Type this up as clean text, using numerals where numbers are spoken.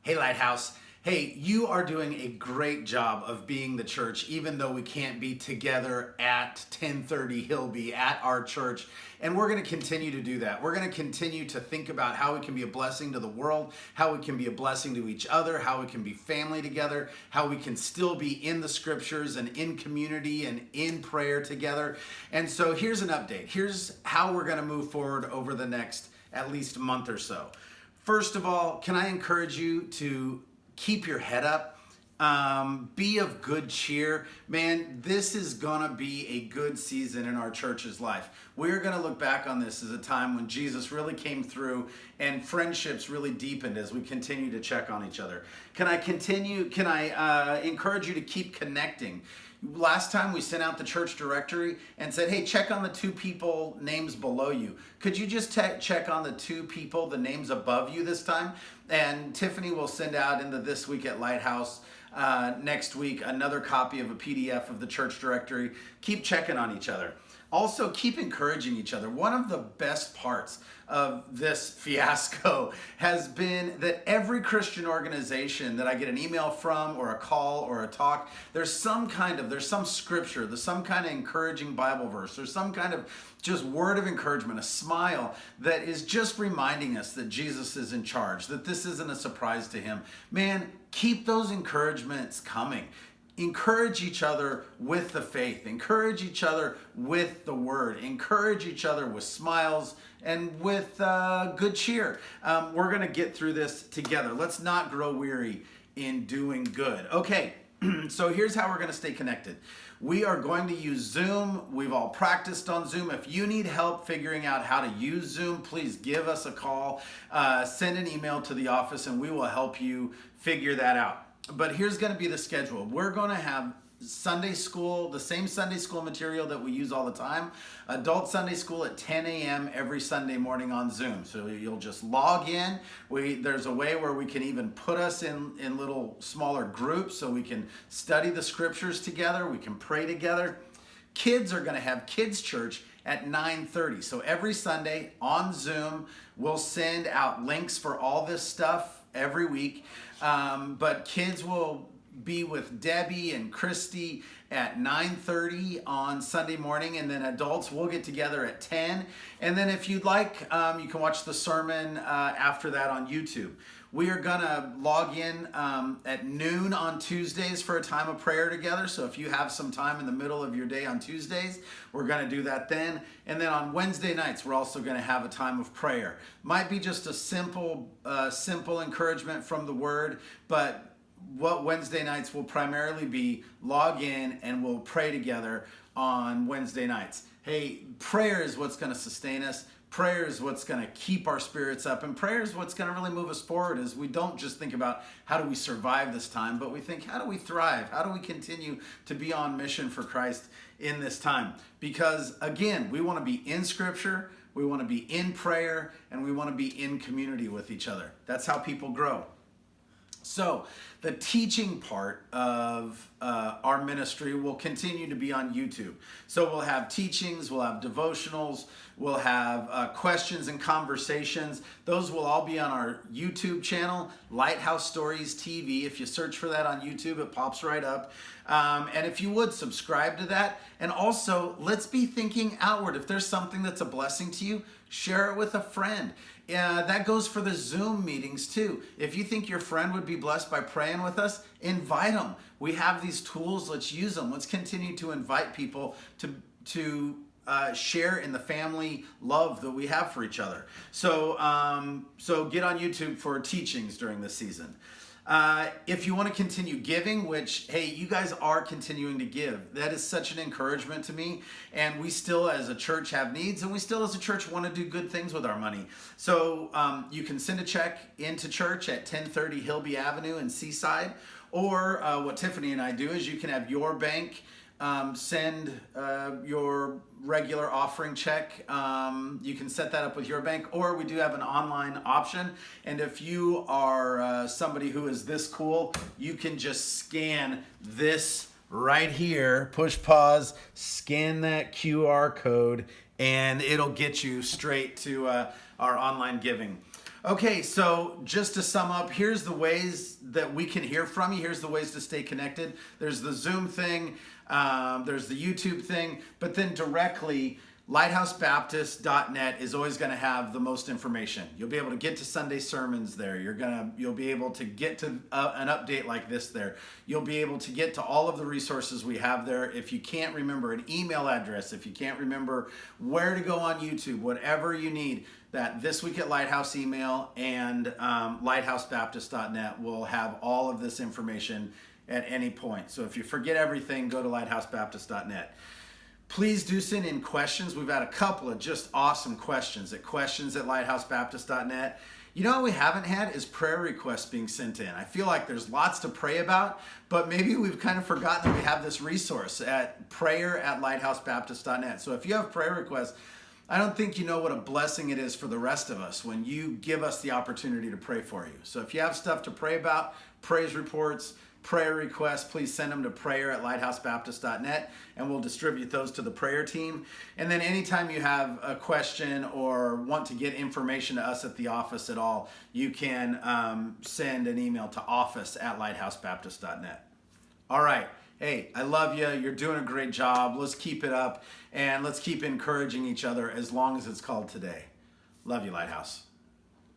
Hey, Lighthouse. Hey, you are doing a great job of being the church, even though we can't be together at 1030 Hillby at our church. And we're going to continue to do that. We're going to continue to think about how we can be a blessing to the world, how we can be a blessing to each other, how we can be family together, how we can still be in the scriptures and in community and in prayer together. And so here's an update. Here's how we're going to move forward over the next at least month or so. First of all, can I encourage you to keep your head up? Be of good cheer. Man, this is gonna be a good season in our church's life. We're gonna look back on this as a time when Jesus really came through and friendships really deepened as we continue to check on each other. Can I encourage you to keep connecting? Last time we sent out the church directory and said, hey, check on the two people names below you. Could you just check on the two people, the names above you this time? And Tiffany will send out into This Week at Lighthouse next week another copy of a PDF of the church directory. Keep checking on each other. Also, keep encouraging each other. One of the best parts of this fiasco has been that every Christian organization that I get an email from or a call or a talk, there's some scripture, there's some kind of encouraging Bible verse, there's some kind of just word of encouragement, a smile that is just reminding us that Jesus is in charge, that this isn't a surprise to him. Man, keep those encouragements coming. Encourage each other with the faith. Encourage each other with the word. Encourage each other with smiles and with good cheer. We're going to get through this together. Let's not grow weary in doing good. Okay, so here's how we're going to stay connected. We are going to use Zoom. We've all practiced on Zoom. If you need help figuring out how to use Zoom, please give us a call. Send an email to the office and we will help you figure that out. But here's going to be the schedule. We're going to have Sunday school, the same Sunday school material that we use all the time. Adult Sunday school at 10 a.m. every Sunday morning on Zoom. So you'll just log in. There's a way where we can even put us in little smaller groups so we can study the scriptures together. We can pray together. Kids are going to have kids church at 9:30. So every Sunday on Zoom, we'll send out links for all this stuff every week. But kids will be with Debbie and Christy at 9:30 on Sunday morning, and then adults will get together at 10. And then if you'd like, you can watch the sermon after that on YouTube. We are gonna log in at noon on Tuesdays for a time of prayer together. So if you have some time in the middle of your day on Tuesdays, we're gonna do that then. And then on Wednesday nights, we're also gonna have a time of prayer. Might be just a simple encouragement from the Word, but what Wednesday nights will primarily be log in and we'll pray together on Wednesday nights. Hey, prayer is what's gonna sustain us. Prayer is what's going to keep our spirits up, and prayer is what's going to really move us forward. As we don't just think about how do we survive this time, but we think, how do we thrive? How do we continue to be on mission for Christ in this time? Because again, we want to be in Scripture, we want to be in prayer, and we want to be in community with each other. That's how people grow. So the teaching part of our ministry will continue to be on YouTube. So we'll have teachings, we'll have devotionals, we'll have questions and conversations. Those will all be on our YouTube channel, Lighthouse Stories TV. If you search for that on YouTube, it pops right up. And if you would, subscribe to that. And also, let's be thinking outward. If there's something that's a blessing to you, share it with a friend. That goes for the Zoom meetings too. If you think your friend would be blessed by praying with us, invite them. We have these tools, let's use them. Let's continue to invite people to share in the family love that we have for each other. So get on YouTube for teachings during this season. If you want to continue giving, which, hey, you guys are continuing to give. That is such an encouragement to me. And we still as a church have needs, and we still as a church want to do good things with our money. So you can send a check into church at 1030 Hillby Avenue in Seaside. Or what Tiffany and I do is you can have your bank send your regular offering check. You can set that up with your bank, or we do have an online option. And if you are somebody who is this cool, you can just scan this right here, push pause, scan that QR code, and it'll get you straight to our online giving. Okay, so just to sum up, here's the ways that we can hear from you. Here's the ways to stay connected. There's the Zoom thing, there's the YouTube thing, but then directly, lighthousebaptist.net is always going to have the most information. You'll be able to get to Sunday sermons there. You'll be able to get to an update like this there. You'll be able to get to all of the resources we have there. If you can't remember an email address, if you can't remember where to go on YouTube, whatever you need, that This Week at Lighthouse email and lighthousebaptist.net will have all of this information at any point. So if you forget everything, go to lighthousebaptist.net. Please do send in questions. We've had a couple of just awesome questions at questions@lighthousebaptist.net. You know what we haven't had is prayer requests being sent in. I feel like there's lots to pray about, but maybe we've kind of forgotten that we have this resource at prayer@lighthousebaptist.net. So if you have prayer requests, I don't think you know what a blessing it is for the rest of us when you give us the opportunity to pray for you. So if you have stuff to pray about, praise reports, prayer requests, please send them to prayer@lighthousebaptist.net and we'll distribute those to the prayer team. And then anytime you have a question or want to get information to us at the office at all, you can send an email to office@lighthousebaptist.net. All right. Hey, I love you. You're doing a great job. Let's keep it up and let's keep encouraging each other as long as it's called today. Love you, Lighthouse.